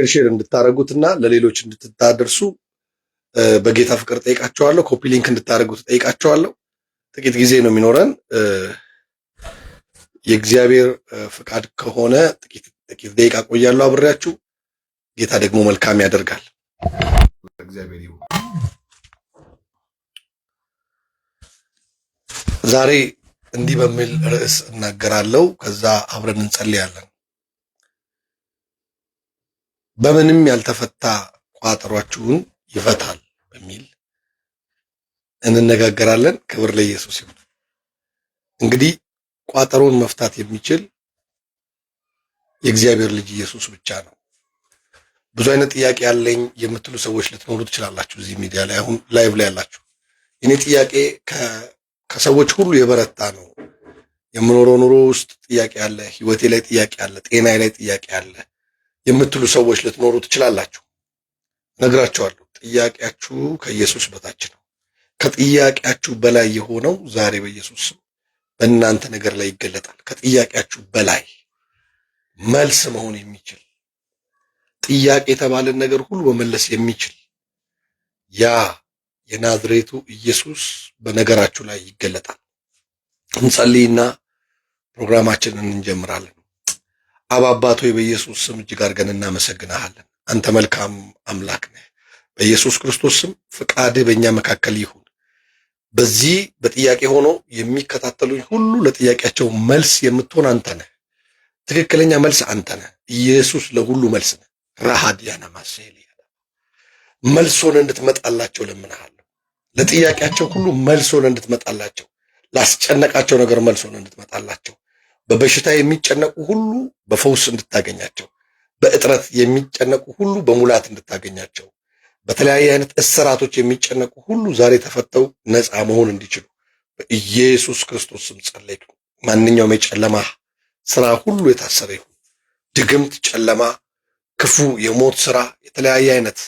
ሼር እንድታረጉትና ለሌሎች እንድትታደርሱ በጌታ ፍቅር ጠይቃቸዋለሁ። ኮፒ ሊንክ እንድታደርጉት ጠይቃቸዋለሁ። ጥቂት ጊዜ ነው የሚኖረን። የእግዚአብሔር ፍቃድ ከሆነ ጥቂት ደቂቃ ቆያለሁ አብሬያችሁ። ጌታ ደግሞ መልካም ያደርጋል። እግዚአብሔር ይሁን። ዛሬ እንዲህ በሚል ርዕስ እናገራለሁ። ከዛ አብረን እንጸልያለን። በምንም ያልተፈታ ቋጠሯችሁን ይፈታል በሚል እንነጋገራለን። ክብር ለኢየሱስ ይሁን። እንግዲህ ቋጠሮን መፍታት የሚችል የእግዚአብሔር ልጅ ኢየሱስ ብቻ ነው። ብዙ አይነት ጥያቄ ያለኝ የምትሉ ሰዎች ልትኖሩ ትችላላችሁ። እዚህ ሚዲያ ላይ አሁን ላይቭ ላይ ያላችሁ፣ የኔ ጥያቄ ከሰዎች ሁሉ የበረታ ነው። የምኖረው ኑሮ ውስጥ ጥያቄ አለ፣ ህይወቴ ላይ ጥያቄ አለ፣ ጤናዬ ላይ ጥያቄ አለ የምትሉ ሰዎች ልትኖሩ ትችላላችሁ። ነግራችኋለሁ፣ ጥያቄያችሁ ከኢየሱስ በታች ነው። ከጥያቄያችሁ በላይ የሆነው ዛሬ በኢየሱስ ስም በእናንተ ነገር ላይ ይገለጣል። ከጥያቄያችሁ በላይ መልስ መሆን የሚችል ጥያቄ የተባለን ነገር ሁሉ መመለስ የሚችል ያ የናዝሬቱ ኢየሱስ በነገራችሁ ላይ ይገለጣል። እንጸልይና ፕሮግራማችንን እንጀምራለን። አባቶ በኢየሱስ ስም እጅግ አድርገን እናመሰግናለን። አንተ መልካም አምላክ ነህ። በኢየሱስ ክርስቶስ ስም ፍቃድህ በእኛ መካከል ይሁን። በዚህ በጥያቄ ሆኖ የሚከታተሉኝ ሁሉ ለጥያቄያቸው መልስ የምትሆን አንተ ነህ። ትክክለኛ መልስ አንተ ነህ። ኢየሱስ ለሁሉ መልስ ነህ። ራሃዲያና ማሰሊ መልስ ሆነ እንድትመጣላቸው ለምንሃለሁ። ለጥያቄያቸው ሁሉ መልስ ሆነ እንድትመጣላቸው፣ ላስጨነቃቸው ነገር መልስ ሆነ እንድትመጣላቸው፣ በበሽታ የሚጨነቁ ሁሉ በፈውስ እንድታገኛቸው፣ በእጥረት የሚጨነቁ ሁሉ በሙላት እንድታገኛቸው፣ በተለያየ አይነት እስራቶች የሚጨነቁ ሁሉ ዛሬ ተፈተው ነፃ መሆን እንዲችሉ በኢየሱስ ክርስቶስ ስም ጸለይኩ። ማንኛውም የጨለማ ስራ ሁሉ የታሰረ ይሁን። ድግምት፣ ጨለማ፣ ክፉ የሞት ስራ፣ የተለያየ አይነት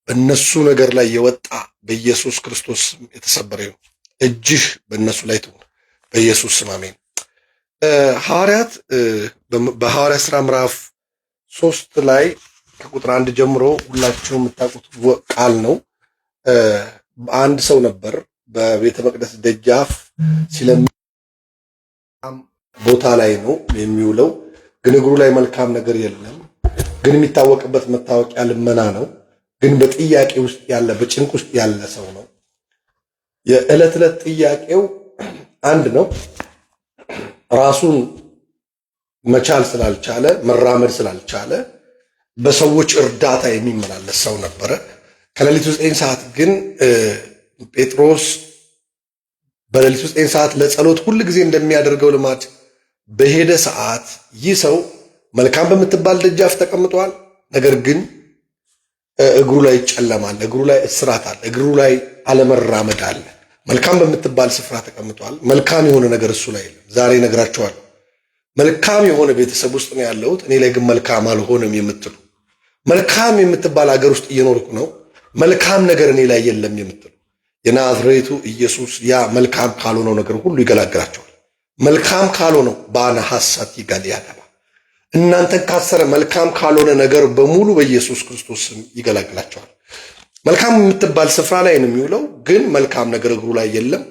በእነሱ ነገር ላይ የወጣ በኢየሱስ ክርስቶስ ስም የተሰበረ ይሁን። እጅህ በእነሱ ላይ ትሁን በኢየሱስ ስም አሜን። ሐዋርያት በሐዋርያት ሥራ ምዕራፍ 3 ላይ ከቁጥር 1 ጀምሮ ሁላችሁም የምታውቁት ቃል ነው። አንድ ሰው ነበር በቤተ መቅደስ ደጃፍ ቦታ ላይ ነው የሚውለው፣ ግን እግሩ ላይ መልካም ነገር የለም። ግን የሚታወቅበት መታወቂያ ልመና ነው። ግን በጥያቄ ውስጥ ያለ በጭንቅ ውስጥ ያለ ሰው ነው። የዕለት ዕለት ጥያቄው አንድ ነው። ራሱን መቻል ስላልቻለ፣ መራመድ ስላልቻለ በሰዎች እርዳታ የሚመላለስ ሰው ነበረ። ከሌሊቱ 9 ሰዓት ግን ጴጥሮስ በሌሊቱ 9 ሰዓት ለጸሎት ሁል ጊዜ እንደሚያደርገው ልማድ በሄደ ሰዓት ይህ ሰው መልካም በምትባል ደጃፍ ተቀምጧል። ነገር ግን እግሩ ላይ ጨለማል፣ እግሩ ላይ እስራት አለ፣ እግሩ ላይ አለመራመድ አለ። መልካም በምትባል ስፍራ ተቀምጧል። መልካም የሆነ ነገር እሱ ላይ የለም። ዛሬ እነግራችኋለሁ። መልካም የሆነ ቤተሰብ ውስጥ ነው ያለሁት፣ እኔ ላይ ግን መልካም አልሆነም የምትሉ፣ መልካም የምትባል ሀገር ውስጥ እየኖርኩ ነው፣ መልካም ነገር እኔ ላይ የለም የምትሉ፣ የናዝሬቱ ኢየሱስ ያ መልካም ካልሆነው ነገር ሁሉ ይገላግላቸዋል። መልካም ካልሆነው ባና ሐሳት ይጋልያደባ እናንተን ካሰረ መልካም ካልሆነ ነገር በሙሉ በኢየሱስ ክርስቶስ ስም ይገላግላቸዋል። መልካም የምትባል ስፍራ ላይ ነው የሚውለው፣ ግን መልካም ነገር እግሩ ላይ የለም።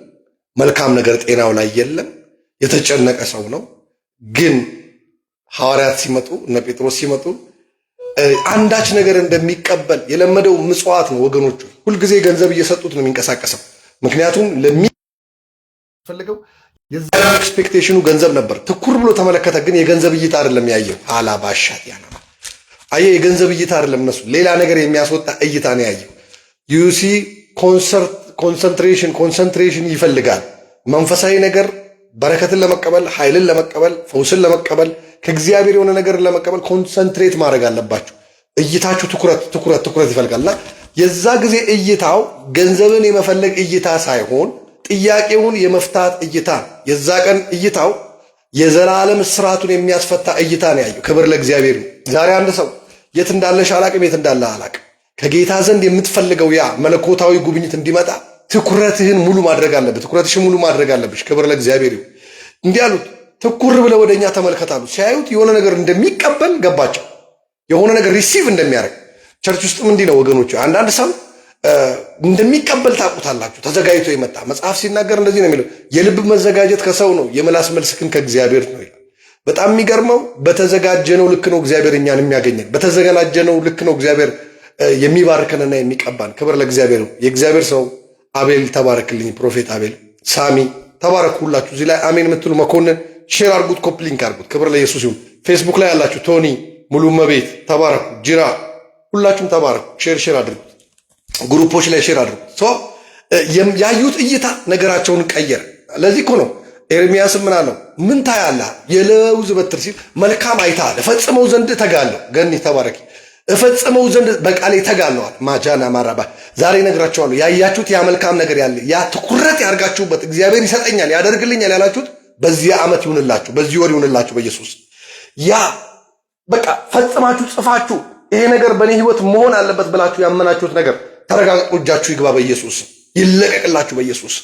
መልካም ነገር ጤናው ላይ የለም። የተጨነቀ ሰው ነው። ግን ሐዋርያት ሲመጡ እነ ጴጥሮስ ሲመጡ አንዳች ነገር እንደሚቀበል የለመደው ምጽዋት ነው። ወገኖቹ ሁልጊዜ ገንዘብ እየሰጡት ነው የሚንቀሳቀሰው። ምክንያቱም ለሚፈልገው የዛ ኤክስፔክቴሽኑ ገንዘብ ነበር። ትኩር ብሎ ተመለከተ፣ ግን የገንዘብ እይታ አይደለም ያየው። አላባሻት ያና አየ የገንዘብ እይታ አይደለም፣ እነሱ ሌላ ነገር የሚያስወጣ እይታ ነው ያየው። ዩሲ ኮንሰንትሬሽን ይፈልጋል። መንፈሳዊ ነገር በረከትን ለመቀበል፣ ኃይልን ለመቀበል፣ ፈውስን ለመቀበል፣ ከእግዚአብሔር የሆነ ነገር ለመቀበል ኮንሰንትሬት ማድረግ አለባችሁ። እይታችሁ ትኩረት ይፈልጋልና የዛ ጊዜ እይታው ገንዘብን የመፈለግ እይታ ሳይሆን ጥያቄውን የመፍታት እይታ፣ የዛ ቀን እይታው የዘላለም እስራቱን የሚያስፈታ እይታ ነው ያየው። ክብር ለእግዚአብሔር። ዛሬ አንድ ሰው የት እንዳለሽ አላቅም፣ የት እንዳለ አላቅም፣ ከጌታ ዘንድ የምትፈልገው ያ መለኮታዊ ጉብኝት እንዲመጣ ትኩረትህን ሙሉ ማድረግ አለብህ። ትኩረትሽን ሙሉ ማድረግ አለብሽ። ክብር ለእግዚአብሔር። እንዲህ አሉት፣ ትኩር ብለው ወደኛ ተመልከታሉ። ሲያዩት የሆነ ነገር እንደሚቀበል ገባቸው። የሆነ ነገር ሪሲቭ እንደሚያደርግ ቸርች ውስጥም እንዲህ ነው ወገኖች። አንዳንድ ሰው እንደሚቀበል ታውቁታላችሁ። ተዘጋጅቶ የመጣ መጽሐፍ ሲናገር እንደዚህ ነው የሚለው፣ የልብ መዘጋጀት ከሰው ነው፣ የምላስ መልስ ግን ከእግዚአብሔር ነው ይላል። በጣም የሚገርመው በተዘጋጀነው ልክ ነው እግዚአብሔር እኛን የሚያገኘን። በተዘጋጀነው ልክ ነው እግዚአብሔር የሚባርከንና የሚቀባን። ክብር ለእግዚአብሔር ነው። የእግዚአብሔር ሰው አቤል ተባረክልኝ፣ ፕሮፌት አቤል፣ ሳሚ ተባረኩ። ሁላችሁ እዚህ ላይ አሜን የምትሉ መኮንን ሼር አድርጉት፣ ኮፒ ሊንክ አድርጉት። ክብር ለኢየሱስ ይሁን። ፌስቡክ ላይ ያላችሁ ቶኒ ሙሉ መቤት ተባረኩ፣ ጅራ ሁላችሁም ተባረኩ። ሼር አድርጉት፣ ግሩፖች ላይ ሼር አድርጉት። ያዩት እይታ ነገራቸውን ቀየረ። ለዚህ እኮ ነው ኤርሚያስም ምን አለው? ምን ታያለህ? የለውዝ በትር ሲል መልካም አይተሃል፣ እፈጽመው ዘንድ እተጋለሁ። ገኒ ተባረኪ። እፈጽመው ዘንድ በቃሌ እተጋለዋል። ማጃና ማራባ ዛሬ እነግራችኋለሁ። ያያችሁት ያ መልካም ነገር ያለ ያ ትኩረት ያርጋችሁበት እግዚአብሔር ይሰጠኛል ያደርግልኛል ያላችሁት በዚህ ዓመት ይሁንላችሁ፣ በዚህ ወር ይሁንላችሁ በኢየሱስ። ያ በቃ ፈጽማችሁ ጽፋችሁ ይሄ ነገር በእኔ ህይወት መሆን አለበት ብላችሁ ያመናችሁት ነገር ተረጋግጦ እጃችሁ ይግባ በኢየሱስ። ይለቀቅላችሁ በኢየሱስ።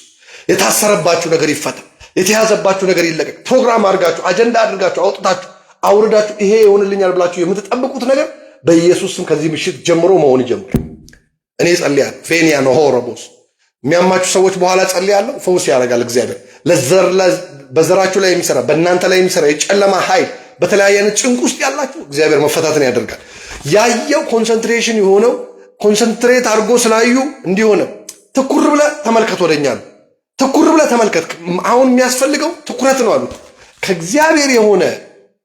የታሰረባችሁ ነገር ይፈታ፣ የተያዘባችሁ ነገር ይለቀቅ። ፕሮግራም አድርጋችሁ አጀንዳ አድርጋችሁ አውጥታችሁ አውርዳችሁ ይሄ ይሆንልኛል ብላችሁ የምትጠብቁት ነገር በኢየሱስም ከዚህ ምሽት ጀምሮ መሆን ይጀምር። እኔ ጸልያለሁ። ፌኒያ ነው ሆረቦስ የሚያማችሁ ሰዎች በኋላ ጸልያለሁ። ፈውስ ያደርጋል እግዚአብሔር። በዘራችሁ ላይ የሚሰራ በእናንተ ላይ የሚሰራ የጨለማ ኃይል በተለያየ አይነት ጭንቅ ውስጥ ያላችሁ እግዚአብሔር መፈታትን ያደርጋል። ያየው ኮንሰንትሬሽን የሆነው ኮንሰንትሬት አድርጎ ስላዩ እንዲሆነ ትኩር ብለህ ተመልከት፣ ወደኛ ነው ትኩር ብለህ ተመልከት። አሁን የሚያስፈልገው ትኩረት ነው አሉት። ከእግዚአብሔር የሆነ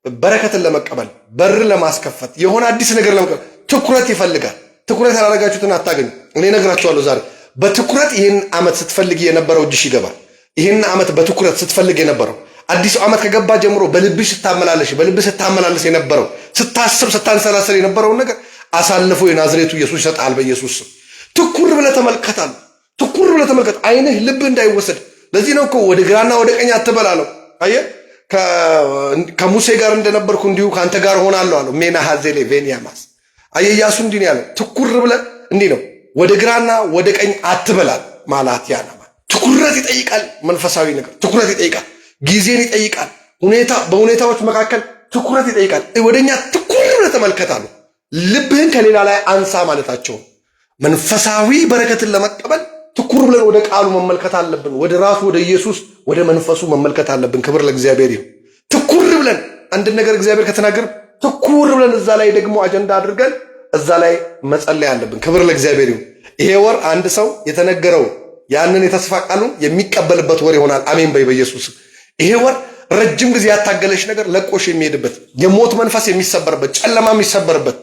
በረከትን ለመቀበል በር ለማስከፈት የሆነ አዲስ ነገር ለመቀበል ትኩረት ይፈልጋል። ትኩረት ያላረጋችሁትን አታገኙ። እኔ እነግራችኋለሁ ዛሬ በትኩረት ይህን ዓመት ስትፈልግ የነበረው እጅሽ ይገባል። ይህን ዓመት በትኩረት ስትፈልግ የነበረው አዲሱ ዓመት ከገባ ጀምሮ በልብሽ ስታመላለስ የነበረው ስታስብ ስታንሰላሰል የነበረውን ነገር አሳልፎ የናዝሬቱ ኢየሱስ ይሰጣል በኢየሱስ ስም። ትኩር ብለህ ተመልከታል። ትኩር ብለህ ተመልከት። ዓይንህ ልብህ እንዳይወሰድ። ለዚህ ነው እኮ ወደ ግራና ወደ ቀኝ አትበላለው። አየህ ከሙሴ ጋር እንደነበርኩ እንዲሁ ከአንተ ጋር ሆናለሁ አለው። ሜና ሀዜሌ ቬንያማስ አየህ ኢያሱ እንዲህ ነው ያለው። ትኩር ብለህ እንዲህ ነው ወደ ግራና ወደ ቀኝ አትበላል ማለት ያ ነው። ትኩረት ይጠይቃል። መንፈሳዊ ነገር ትኩረት ይጠይቃል። ጊዜን ይጠይቃል። በሁኔታዎች መካከል ትኩረት ይጠይቃል። ወደኛ ትኩር ብለህ ተመልከታሉ። ልብህን ከሌላ ላይ አንሳ ማለታቸው። መንፈሳዊ በረከትን ለመቀበል ትኩር ብለን ወደ ቃሉ መመልከት አለብን። ወደ ራሱ ወደ ኢየሱስ ወደ መንፈሱ መመልከት አለብን። ክብር ለእግዚአብሔር ይሁን። ትኩር ብለን አንድ ነገር እግዚአብሔር ከተናገረ ትኩር ብለን እዛ ላይ ደግሞ አጀንዳ አድርገን እዛ ላይ መጸለይ አለብን። ክብር ለእግዚአብሔር ይሁን። ይሄ ወር አንድ ሰው የተነገረው ያንን የተስፋ ቃሉን የሚቀበልበት ወር ይሆናል። አሜን በይ በኢየሱስ። ይሄ ወር ረጅም ጊዜ ያታገለሽ ነገር ለቆሽ የሚሄድበት፣ የሞት መንፈስ የሚሰበርበት፣ ጨለማ የሚሰበርበት፣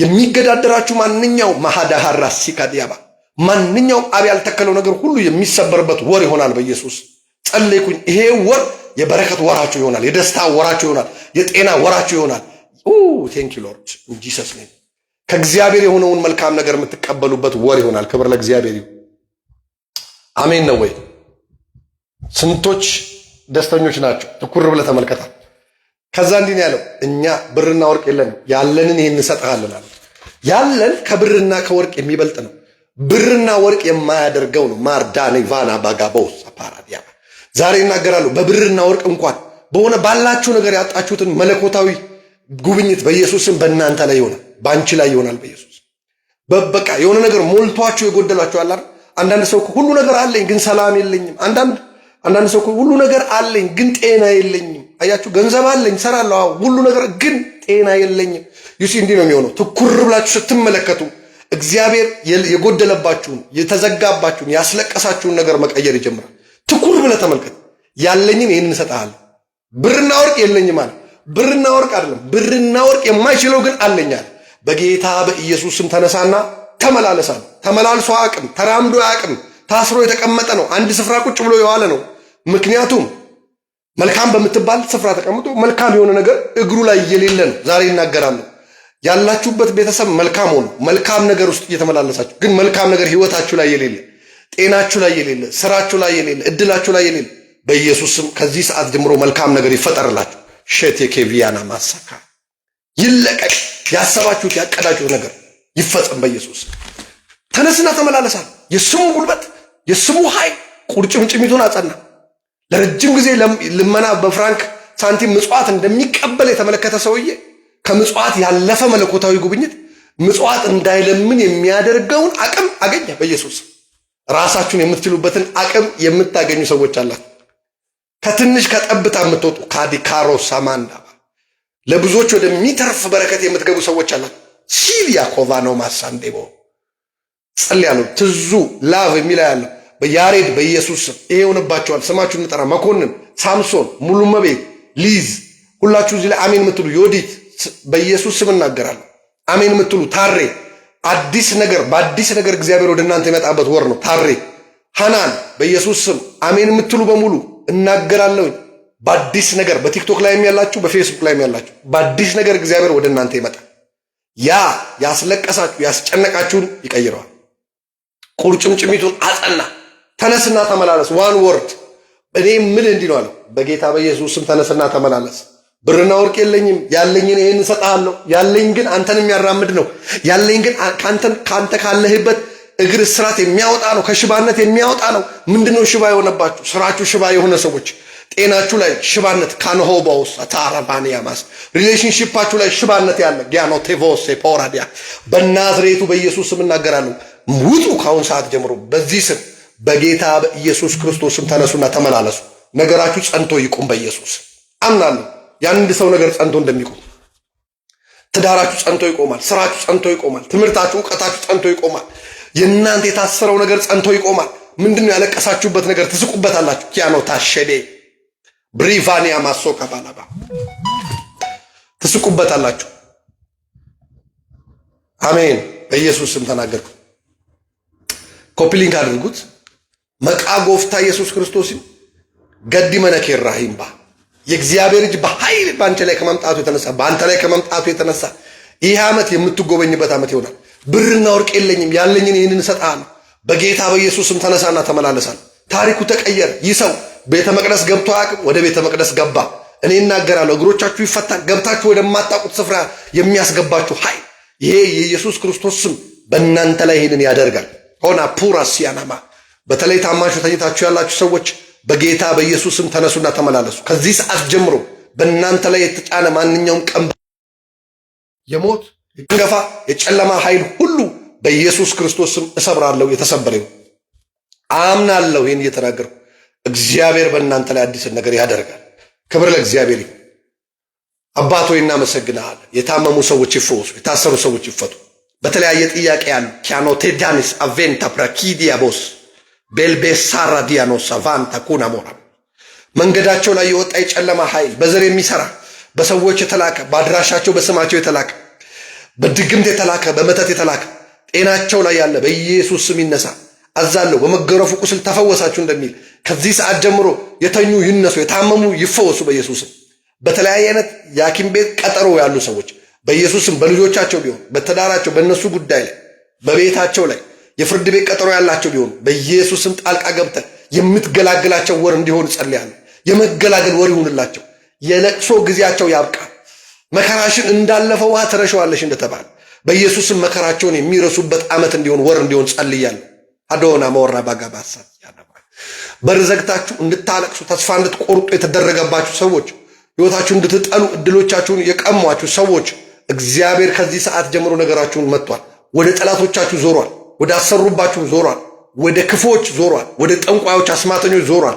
የሚገዳደራችሁ ማንኛው ማሃዳሃራ ሲካዲያባ ማንኛውም አብ ያልተከለው ነገር ሁሉ የሚሰበርበት ወር ይሆናል በኢየሱስ። ጸለይኩኝ። ይሄ ወር የበረከት ወራችሁ ይሆናል። የደስታ ወራችሁ ይሆናል። የጤና ወራችሁ ይሆናል። ቴንክ ዩ ሎርድ ኢን ጂሰስ ኔም። ከእግዚአብሔር የሆነውን መልካም ነገር የምትቀበሉበት ወር ይሆናል። ክብር ለእግዚአብሔር ይሁን። አሜን ነው ወይ? ስንቶች ደስተኞች ናቸው? ትኩር ብለህ ተመልከታል። ከዛ እንዲህ ነው ያለው፣ እኛ ብርና ወርቅ የለንም፣ ያለንን ይህን እንሰጥሃለን አለ። ያለን ከብርና ከወርቅ የሚበልጥ ነው። ብርና ወርቅ የማያደርገው ነው። ማርዳኔ ቫና ባጋቦስ አፓራዲያ ዛሬ እናገራለሁ። በብርና ወርቅ እንኳን በሆነ ባላችሁ ነገር ያጣችሁትን መለኮታዊ ጉብኝት በኢየሱስም በእናንተ ላይ ይሆናል፣ በአንቺ ላይ ይሆናል በኢየሱስ። በቃ የሆነ ነገር ሞልቷችሁ የጎደላችሁ አለ። አንዳንድ ሰው ሁሉ ነገር አለኝ ግን ሰላም የለኝም። አንዳንድ ሰው ሁሉ ነገር አለኝ ግን ጤና የለኝም። አያችሁ፣ ገንዘብ አለኝ ሰራለሁ፣ ሁሉ ነገር ግን ጤና የለኝም። ይሲ እንዲህ ነው የሚሆነው። ትኩር ብላችሁ ስትመለከቱ እግዚአብሔር የጎደለባችሁን የተዘጋባችሁን ያስለቀሳችሁን ነገር መቀየር ይጀምራል። ትኩር ብለህ ተመልከት። ያለኝን ይህን እንሰጥሃለሁ። ብርና ወርቅ የለኝም አለ። ብርና ወርቅ አይደለም፣ ብርና ወርቅ የማይችለው ግን አለኛል። በጌታ በኢየሱስም ተነሳና ተመላለሳል። ተመላልሶ አቅም ተራምዶ አቅም ታስሮ የተቀመጠ ነው። አንድ ስፍራ ቁጭ ብሎ የዋለ ነው። ምክንያቱም መልካም በምትባል ስፍራ ተቀምጦ መልካም የሆነ ነገር እግሩ ላይ እየሌለ ነው። ዛሬ ይናገራለሁ። ያላችሁበት ቤተሰብ መልካም ሆኖ መልካም ነገር ውስጥ እየተመላለሳችሁ ግን መልካም ነገር ህይወታችሁ ላይ የሌለ፣ ጤናችሁ ላይ የሌለ፣ ስራችሁ ላይ የሌለ፣ እድላችሁ ላይ የሌለ በኢየሱስም ከዚህ ሰዓት ጀምሮ መልካም ነገር ይፈጠርላችሁ። ሼቴኬቪያና ማሳካ ይለቀቅ። ያሰባችሁት ያቀዳችሁት ነገር ይፈጸም በኢየሱስ። ተነስና ተመላለሳል። የስሙ ጉልበት የስሙ ኃይል ቁርጭምጭሚቱን አጸና። ለረጅም ጊዜ ልመና በፍራንክ ሳንቲም ምጽዋት እንደሚቀበል የተመለከተ ሰውዬ ከምጽዋት ያለፈ መለኮታዊ ጉብኝት ምጽዋት እንዳይለምን የሚያደርገውን አቅም አገኘ በኢየሱስ። ራሳችሁን የምትችሉበትን አቅም የምታገኙ ሰዎች አላችሁ። ከትንሽ ከጠብታ የምትወጡ ካዲካሮ ሳማንዳ ለብዙዎች ወደሚተርፍ በረከት የምትገቡ ሰዎች አላችሁ። ሲሊያ ኮቫኖ ማሳንዴቦ ጸልያለሁ። ትዙ ላቭ የሚላ ያለው በያሬድ በኢየሱስ ስም ይሄ ሆነባቸዋል። ስማችሁን እንጠራ። መኮንን፣ ሳምሶን፣ ሙሉመቤት፣ ሊዝ ሁላችሁ እዚህ ላይ አሜን የምትሉ ዮዲት በኢየሱስ ስም እናገራለሁ። አሜን የምትሉ ታሬ አዲስ ነገር በአዲስ ነገር እግዚአብሔር ወደ እናንተ የመጣበት ወር ነው። ታሬ ሃናን በኢየሱስ ስም አሜን የምትሉ በሙሉ እናገራለሁ። በአዲስ ነገር በቲክቶክ ላይም ያላችሁ በፌስቡክ ላይም ያላችሁ በአዲስ ነገር እግዚአብሔር ወደ እናንተ ይመጣል። ያ ያስለቀሳችሁ ያስጨነቃችሁን ይቀይረዋል። ቁርጭምጭሚቱን አጸና። ተነስና ተመላለስ። ዋን ወርድ እኔ ምን እንዲህ ነው አለው። በጌታ በኢየሱስ ስም ተነስና ተመላለስ። ብርና ወርቅ የለኝም፣ ያለኝን ይሄን እሰጥሃለሁ። ያለኝ ግን አንተን የሚያራምድ ነው። ያለኝ ግን ካንተ ካለህበት እግር እስራት የሚያወጣ ነው፣ ከሽባነት የሚያወጣ ነው። ምንድነው ሽባ የሆነባችሁ? ስራችሁ ሽባ የሆነ ሰዎች፣ ጤናችሁ ላይ ሽባነት ካንሆባውስ አታራባኒያማስ ሪሌሽንሺፓችሁ ላይ ሽባነት ያለ ጊያኖቴቮስ ፖራዲያ በናዝሬቱ በኢየሱስ ስም እናገራለሁ። ውጡ ካሁን ሰዓት ጀምሮ በዚህ ስም በጌታ በኢየሱስ ክርስቶስ ስም ተነሱና ተመላለሱ። ነገራችሁ ጸንቶ ይቁም በኢየሱስ አምናለሁ። የአንድ ሰው ነገር ጸንቶ እንደሚቆም ትዳራችሁ ጸንቶ ይቆማል። ስራችሁ ጸንቶ ይቆማል። ትምህርታችሁ፣ እውቀታችሁ ጸንቶ ይቆማል። የእናንተ የታሰረው ነገር ጸንቶ ይቆማል። ምንድነው ያለቀሳችሁበት ነገር ትስቁበታላችሁ። ኪያኖ ታሸዴ ብሪቫኒያ ማሶካ ባላባ ትስቁበታላችሁ። አሜን። በኢየሱስ ስም ተናገርኩ። ኮፒሊንክ አድርጉት። መቃ ጎፍታ ኢየሱስ ክርስቶስን ገዲ መነኬራ ሂምባ የእግዚአብሔር እጅ በኃይል በአንተ ላይ ከመምጣቱ የተነሳ በአንተ ላይ ከመምጣቱ የተነሳ ይህ ዓመት የምትጎበኝበት ዓመት ይሆናል። ብርና ወርቅ የለኝም፣ ያለኝን ይህንን እሰጥሃለሁ። በጌታ በኢየሱስም ተነሳና ተመላለሳል። ታሪኩ ተቀየረ። ይህ ሰው ቤተ መቅደስ ገብቶ አያውቅም፣ ወደ ቤተ መቅደስ ገባ። እኔ እናገራለሁ፣ እግሮቻችሁ ይፈታል። ገብታችሁ ወደማታውቁት ስፍራ የሚያስገባችሁ ኃይል ይሄ የኢየሱስ ክርስቶስ ስም በእናንተ ላይ ይህንን ያደርጋል። ሆና ፑራ ሲያናማ በተለይ ታማችሁ ተኝታችሁ ያላችሁ ሰዎች በጌታ በኢየሱስም ተነሱና ተመላለሱ። ከዚህ ሰዓት ጀምሮ በእናንተ ላይ የተጫነ ማንኛውም ቀንበር፣ የሞት የጭንገፋ፣ የጨለማ ኃይል ሁሉ በኢየሱስ ክርስቶስ ስም እሰብራለሁ። የተሰበረ አምናለሁ። ይህን እየተናገርኩ እግዚአብሔር በእናንተ ላይ አዲስን ነገር ያደርጋል። ክብር ለእግዚአብሔር ይሁን። አባት ሆይ እናመሰግናለን። የታመሙ ሰዎች ይፈወሱ፣ የታሰሩ ሰዎች ይፈቱ። በተለያየ ጥያቄ ያሉ ኪያኖቴዳኒስ አቬንታ ፕራኪዲያቦስ ቤልቤሳራ ዲያኖስ አቫንታ ኩናሞራ መንገዳቸው ላይ የወጣ የጨለማ ኃይል በዘር የሚሰራ በሰዎች የተላከ በአድራሻቸው በስማቸው የተላከ በድግምት የተላከ በመተት የተላከ ጤናቸው ላይ ያለ በኢየሱስ ስም ይነሳ አዛለሁ። በመገረፉ ቁስል ተፈወሳችሁ እንደሚል ከዚህ ሰዓት ጀምሮ የተኙ ይነሱ፣ የታመሙ ይፈወሱ በኢየሱስ ስም። በተለያየ አይነት የሐኪም ቤት ቀጠሮ ያሉ ሰዎች በኢየሱስ ስም በልጆቻቸው ቢሆን በትዳራቸው በእነሱ ጉዳይ ላይ በቤታቸው ላይ የፍርድ ቤት ቀጠሮ ያላቸው ቢሆን በኢየሱስ ስም ጣልቃ ገብተህ የምትገላግላቸው ወር እንዲሆን ጸልያለሁ። የመገላገል ወር ይሁንላቸው። የለቅሶ ጊዜያቸው ያብቃ። መከራሽን እንዳለፈው ውሃ ትረሸዋለሽ እንደተባለ በኢየሱስ ስም መከራቸውን የሚረሱበት ዓመት እንዲሆን ወር እንዲሆን ጸልያለሁ። አዶና መወራ ባጋባሳ ያነባ በር ዘግታችሁ እንድታለቅሱ ተስፋ እንድትቆርጡ የተደረገባችሁ ሰዎች፣ ሕይወታችሁ እንድትጠሉ እድሎቻችሁን የቀሟችሁ ሰዎች እግዚአብሔር ከዚህ ሰዓት ጀምሮ ነገራችሁን መጥቷል። ወደ ጠላቶቻችሁ ዞሯል። ወደ አሰሩባችሁ ዞሯል። ወደ ክፎች ዞሯል። ወደ ጠንቋዮች አስማተኞች ዞሯል።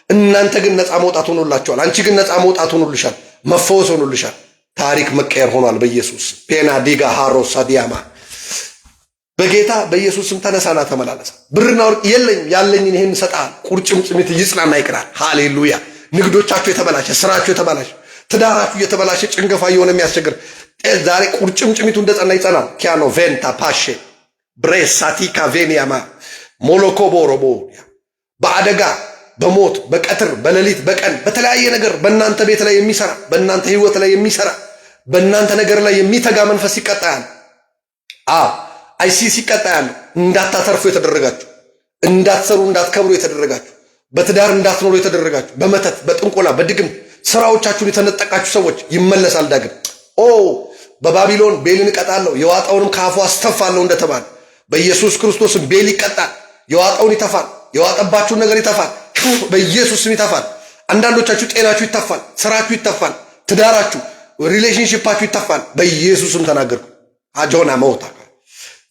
እናንተ ግን ነፃ መውጣት ሆኖላችኋል። አንቺ ግን ነፃ መውጣት ሆኖልሻል። መፈወስ ሆኖልሻል። ታሪክ መቀየር ሆኗል። በኢየሱስ ፔና ዲጋ ሃሮሳ ዲያማ በጌታ በኢየሱስም ተነሳና ተመላለሳ። ብርና ወርቅ የለኝም፣ ያለኝን ይሄን እሰጥሃለሁ። ቁርጭምጭሚት ይጽናና ይቅራል። ሃሌሉያ። ንግዶቻችሁ የተበላሸ፣ ስራችሁ የተበላሸ፣ ትዳራችሁ የተበላሸ፣ ጭንገፋ የሆነ የሚያስቸግር ዛሬ ቁርጭምጭሚቱ እንደጸና ይጸናል። ኪያኖ ቬንታ ፓሼ ብሬሳቲካ ቬኒያማ ሞሎኮቦሮቦ በአደጋ በሞት በቀትር በሌሊት በቀን በተለያየ ነገር በእናንተ ቤት ላይ የሚሰራ በእናንተ ህይወት ላይ የሚሰራ በእናንተ ነገር ላይ የሚተጋ መንፈስ ይቀጣያል። አይሲስ ይቀጣያል። እንዳታተርፉ የተደረጋችሁ፣ እንዳትሰሩ እንዳትከብሩ የተደረጋችሁ፣ በትዳር እንዳትኖሩ የተደረጋችሁ፣ በመተት በጥንቆላ በድግም ስራዎቻችሁን የተነጠቃችሁ ሰዎች ይመለሳል ዳግም። በባቢሎን ቤልን እቀጣለሁ የዋጣውንም ከአፉ አስተፋለሁ እንደተባለ በኢየሱስ ክርስቶስም ቤል ይቀጣል። የዋጣውን ይተፋል። የዋጠባችሁን ነገር ይተፋል። በኢየሱስ ስም ይተፋል። አንዳንዶቻችሁ ጤናችሁ ይተፋል፣ ስራችሁ ይተፋል፣ ትዳራችሁ ሪሌሽንሺፓችሁ ይተፋል በኢየሱስም ተናገርኩ። አጆና መውታ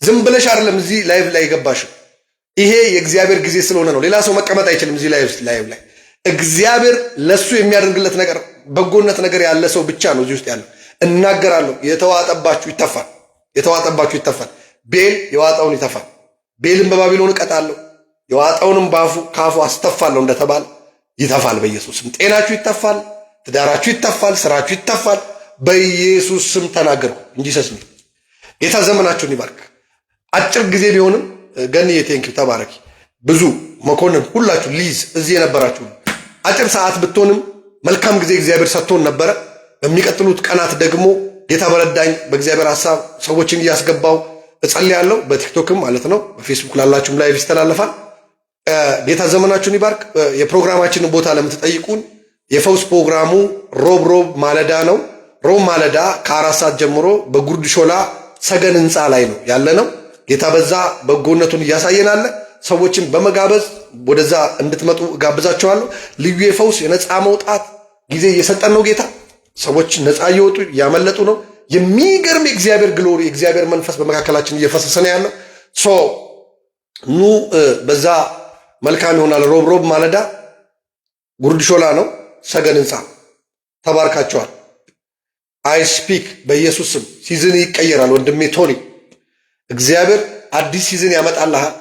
ዝም ብለሽ አይደለም እዚህ ላይቭ ላይ የገባሽው። ይሄ የእግዚአብሔር ጊዜ ስለሆነ ነው። ሌላ ሰው መቀመጥ አይችልም እዚህ ላይቭ ላይ። እግዚአብሔር ለሱ የሚያደርግለት ነገር በጎነት ነገር ያለ ሰው ብቻ ነው እዚህ ውስጥ ያለው። እናገራለሁ። የተዋጠባችሁ ይተፋል። የተዋጠባችሁ ይተፋል። ቤል የዋጣውን ይተፋል። ቤልን በባቢሎን እቀጣለሁ የዋጣውንም ካፉ አስተፋለሁ እንደተባለ ይተፋል በኢየሱስ ስም። ጤናችሁ ይተፋል። ትዳራችሁ ይተፋል። ስራችሁ ይተፋል በኢየሱስ ስም ተናገርኩ እንጂ ሰስሚ ጌታ ዘመናችሁን ይባርክ። አጭር ጊዜ ቢሆንም ገንዬ ቴንኪው ተባረኪ። ብዙ መኮንን ሁላችሁ ሊዝ እዚህ የነበራችሁ አጭር ሰዓት ብትሆንም መልካም ጊዜ እግዚአብሔር ሰጥቶን ነበረ። በሚቀጥሉት ቀናት ደግሞ ጌታ በረዳኝ በእግዚአብሔር ሐሳብ ሰዎችን እያስገባው እጸልያለሁ። በቲክቶክም ማለት ነው፣ በፌስቡክ ላላችሁም ላይቭ ይስተላለፋል። ጌታ ዘመናችሁን ይባርክ። የፕሮግራማችንን ቦታ ለምትጠይቁን የፈውስ ፕሮግራሙ ሮብ ማለዳ ነው። ሮብ ማለዳ ከ4 ሰዓት ጀምሮ በጉርድ ሾላ ሰገን ህንፃ ላይ ነው ያለ ነው። ጌታ በዛ በጎነቱን እያሳየናል። ሰዎችን በመጋበዝ ወደዛ እንድትመጡ ጋብዛቸዋለሁ። ልዩ የፈውስ የነፃ መውጣት ጊዜ እየሰጠን ነው ጌታ። ሰዎች ነፃ እየወጡ እያመለጡ ነው። የሚገርም የእግዚአብሔር ግሎሪ የእግዚአብሔር መንፈስ በመካከላችን እየፈሰሰ ነው ያለው። ኑ በዛ መልካም ይሆናል። ሮብ ማለዳ ጉርድ ሾላ ነው ሰገን ህንፃ። ተባርካቸዋል። አይ ስፒክ በኢየሱስ ስም። ሲዝን ይቀየራል ወንድሜ ቶኒ። እግዚአብሔር አዲስ ሲዝን ያመጣልሃል።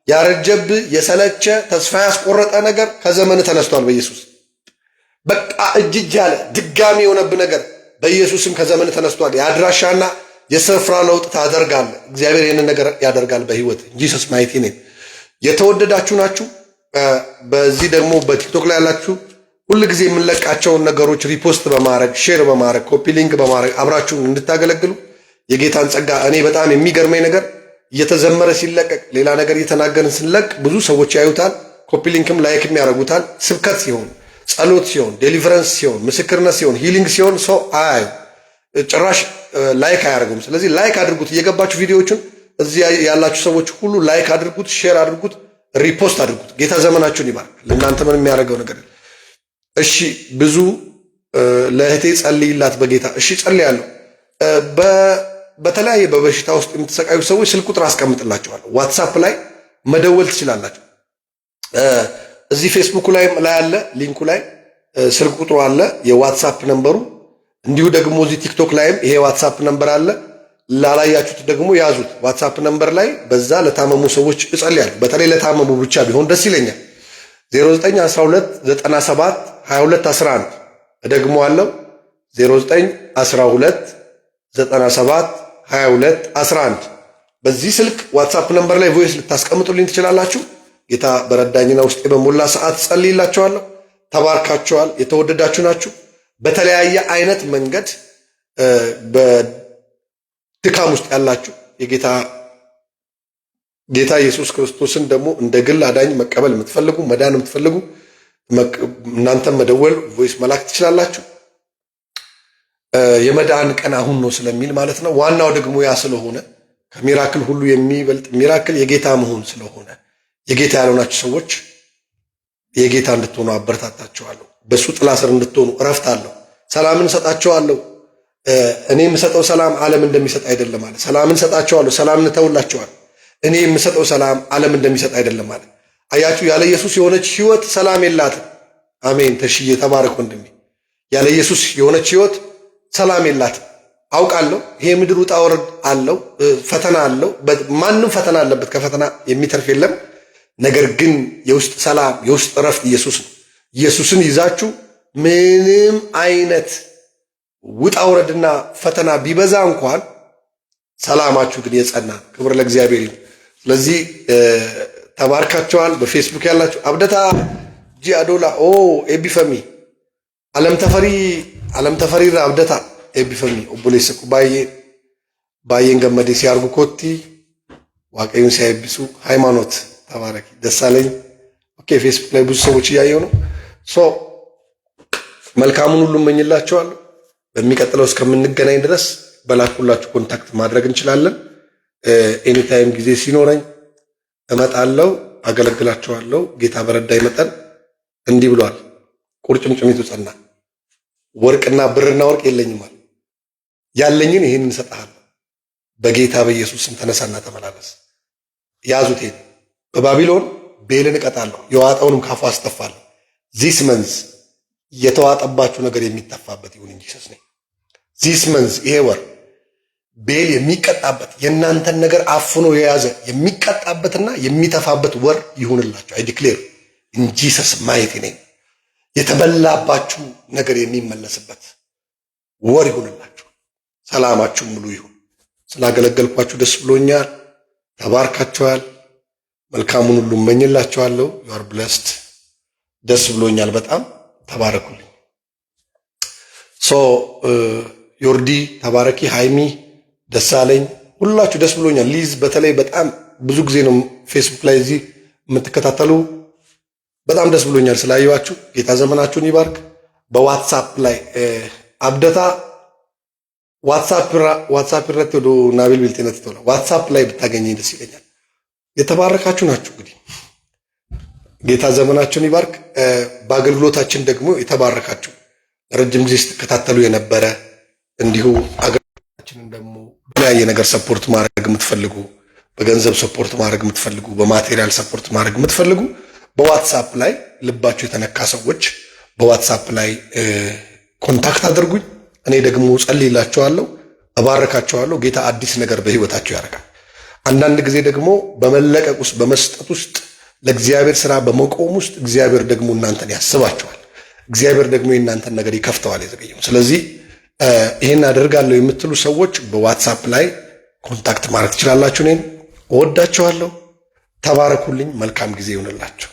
ያረጀብህ የሰለቸ ተስፋ ያስቆረጠ ነገር ከዘመን ተነስቷል በኢየሱስ። በቃ እጅ ያለ ድጋሚ የሆነብህ ነገር በኢየሱስም ከዘመን ተነስቷል። የአድራሻና የስፍራ ለውጥ ታደርጋለህ። እግዚአብሔር ይህንን ነገር ያደርጋል በህይወት ጂሰስ ማይቲ ኔም። የተወደዳችሁ ናችሁ። በዚህ ደግሞ በቲክቶክ ላይ ያላችሁ ሁል ጊዜ የምንለቃቸውን ነገሮች ሪፖስት በማድረግ ሼር በማድረግ ኮፒ ሊንክ በማድረግ አብራችሁን እንድታገለግሉ የጌታን ጸጋ። እኔ በጣም የሚገርመኝ ነገር እየተዘመረ ሲለቀቅ ሌላ ነገር እየተናገርን ስንለቅ ብዙ ሰዎች ያዩታል፣ ኮፒ ሊንክም ላይክም ያደርጉታል። ስብከት ሲሆን፣ ጸሎት ሲሆን፣ ዴሊቨረንስ ሲሆን፣ ምስክርነት ሲሆን፣ ሂሊንግ ሲሆን ሰው አያዩ፣ ጭራሽ ላይክ አያደርጉም። ስለዚህ ላይክ አድርጉት። እየገባችሁ ቪዲዮዎችን እዚህ ያላችሁ ሰዎች ሁሉ ላይክ አድርጉት፣ ሼር አድርጉት፣ ሪፖስት አድርጉት። ጌታ ዘመናችሁን ይባርክ። ለእናንተ ምን የሚያደርገው ነገር እሺ። ብዙ ለእህቴ ጸልይላት በጌታ እሺ፣ ጸልያለሁ። በተለያየ በበሽታ ውስጥ የምትሰቃዩ ሰዎች ስልክ ቁጥር አስቀምጥላችኋለሁ። ዋትሳፕ ላይ መደወል ትችላላችሁ። እዚህ ፌስቡክ ላይ አለ፣ ሊንኩ ላይ ስልክ ቁጥሩ አለ፣ የዋትሳፕ ነምበሩ። እንዲሁ ደግሞ እዚህ ቲክቶክ ላይም ይሄ ዋትሳፕ ነምበር አለ። ላላያችሁት ደግሞ ያዙት። ዋትሳፕ ነምበር ላይ በዛ ለታመሙ ሰዎች እጸልያለሁ። በተለይ ለታመሙ ብቻ ቢሆን ደስ ይለኛል። 0912972211 እደግመዋለሁ። 0912972211 በዚህ ስልክ ዋትሳፕ ነምበር ላይ ቮይስ ልታስቀምጡልኝ ትችላላችሁ። ጌታ በረዳኝና ውስጤ በሞላ ሰዓት ጸልይላችኋለሁ። ተባርካችኋል። የተወደዳችሁ ናችሁ። በተለያየ አይነት መንገድ በድካም ውስጥ ያላችሁ ጌታ ኢየሱስ ክርስቶስን ደግሞ እንደ ግል አዳኝ መቀበል የምትፈልጉ መዳን የምትፈልጉ እናንተም መደወል ቮይስ መላክ ትችላላችሁ። የመዳን ቀን አሁን ነው ስለሚል ማለት ነው። ዋናው ደግሞ ያ ስለሆነ ከሚራክል ሁሉ የሚበልጥ ሚራክል የጌታ መሆን ስለሆነ የጌታ ያልሆናችሁ ሰዎች የጌታ እንድትሆኑ አበረታታችኋለሁ። በሱ ጥላ ስር እንድትሆኑ እረፍት አለው። ሰላምን ሰጣችኋለሁ። እኔ የምሰጠው ሰላም ዓለም እንደሚሰጥ አይደለም ማለት። ሰላምን ሰጣችኋለሁ፣ ሰላምን እተውላችኋለሁ። እኔ የምሰጠው ሰላም ዓለም እንደሚሰጥ አይደለም ማለት። አያችሁ፣ ያለ ኢየሱስ የሆነች ህይወት ሰላም የላትም። አሜን። ተሽዬ ተባረክ ወንድሜ። ያለ ኢየሱስ የሆነች ህይወት ሰላም የላትም። አውቃለሁ። ይሄ ምድር ውጣ ወረድ አለው፣ ፈተና አለው። ማንም ፈተና አለበት፣ ከፈተና የሚተርፍ የለም። ነገር ግን የውስጥ ሰላም የውስጥ እረፍት ኢየሱስ ነው። ኢየሱስን ይዛችሁ ምንም አይነት ውጣ ውረድና ፈተና ቢበዛ እንኳን ሰላማችሁ ግን የጸና። ክብር ለእግዚአብሔር ይሁን። ስለዚህ ተባርካቸዋል። በፌስቡክ ያላችሁ አብደታ ጂ አዶላ ኤቢፈሚ አለም ተፈሪ አብደታ ኤቢፈሚ ኦቦሌሰኩ ባየን ገመዴ ሲያርጉ ኮቲ ዋቀዩን ሲያይብሱ ሃይማኖት ተባረኪ ደሳለኝ። ኦኬ ፌስቡክ ላይ ብዙ ሰዎች እያየው ነው። መልካሙን ሁሉ እመኝላችኋለሁ። በሚቀጥለው እስከምንገናኝ ድረስ በላኩላችሁ ኮንታክት ማድረግ እንችላለን። ኤኒታይም ጊዜ ሲኖረኝ እመጣለሁ፣ አገለግላችኋለሁ። ጌታ በረዳኝ መጠን እንዲህ ብሏል፣ ቁርጭምጭሚቱ ጸና። ወርቅና ብርና ወርቅ የለኝም አለ። ያለኝን ይሄን እንሰጥሃለሁ። በጌታ በኢየሱስ ስም ተነሳና ተመላለስ። ያዙት። ይሄን በባቢሎን ቤልን እቀጣለሁ፣ የዋጠውንም ካፉ አስጠፋለሁ። ዚስ መንዝ የተዋጠባችሁ ነገር የሚተፋበት ይሁን እንጂ ሰስ ነኝ። ዚስ መንዝ ይሄ ወር ቤል የሚቀጣበት የእናንተን ነገር አፍኖ የያዘ የሚቀጣበትና የሚተፋበት ወር ይሁንላችሁ። አይ ዲክሌር እንጂ ሰስ ማየት ነኝ። የተበላባችሁ ነገር የሚመለስበት ወር ይሁንላችሁ። ሰላማችሁ ሙሉ ይሁን። ስላገለገልኳችሁ ደስ ብሎኛል። ተባርካችኋል። መልካሙን ሁሉ እመኝላችኋለሁ። ዩ አር ብለስድ። ደስ ብሎኛል በጣም ተባረኩልኝ። ዮርዲ ተባረኪ፣ ሃይሚ ደሳለኝ፣ ሁላችሁ ደስ ብሎኛል። ሊዝ በተለይ በጣም ብዙ ጊዜ ነው ፌስቡክ ላይ እዚህ የምትከታተሉ፣ በጣም ደስ ብሎኛል ስላየዋችሁ። ጌታ ዘመናችሁን ይባርክ። በዋትሳፕ ላይ አብደታ ዋትሳፕ ረት ወደ ናቢል ቢልቴነት ተወላ ዋትሳፕ ላይ ብታገኘኝ ደስ ይለኛል። የተባረካችሁ ናችሁ። እንግዲህ ጌታ ዘመናችሁን ይባርክ። በአገልግሎታችን ደግሞ የተባረካችሁ ረጅም ጊዜ ስትከታተሉ የነበረ እንዲሁ አገልግሎታችንን ደግሞ በተለያየ ነገር ሰፖርት ማድረግ የምትፈልጉ፣ በገንዘብ ሰፖርት ማድረግ የምትፈልጉ፣ በማቴሪያል ሰፖርት ማድረግ የምትፈልጉ በዋትሳፕ ላይ ልባችሁ የተነካ ሰዎች በዋትሳፕ ላይ ኮንታክት አድርጉኝ። እኔ ደግሞ ጸልይላችኋለሁ፣ እባረካችኋለሁ። ጌታ አዲስ ነገር በህይወታችሁ ያደርጋል። አንዳንድ ጊዜ ደግሞ በመለቀቅ ውስጥ በመስጠት ውስጥ ለእግዚአብሔር ስራ በመቆም ውስጥ እግዚአብሔር ደግሞ እናንተን ያስባችኋል። እግዚአብሔር ደግሞ የእናንተን ነገር ይከፍተዋል የዘገየው። ስለዚህ ይሄን አደርጋለሁ የምትሉ ሰዎች በዋትሳፕ ላይ ኮንታክት ማድረግ ትችላላችሁ። እኔን እወዳችኋለሁ። ተባረኩልኝ። መልካም ጊዜ ይሁንላችሁ።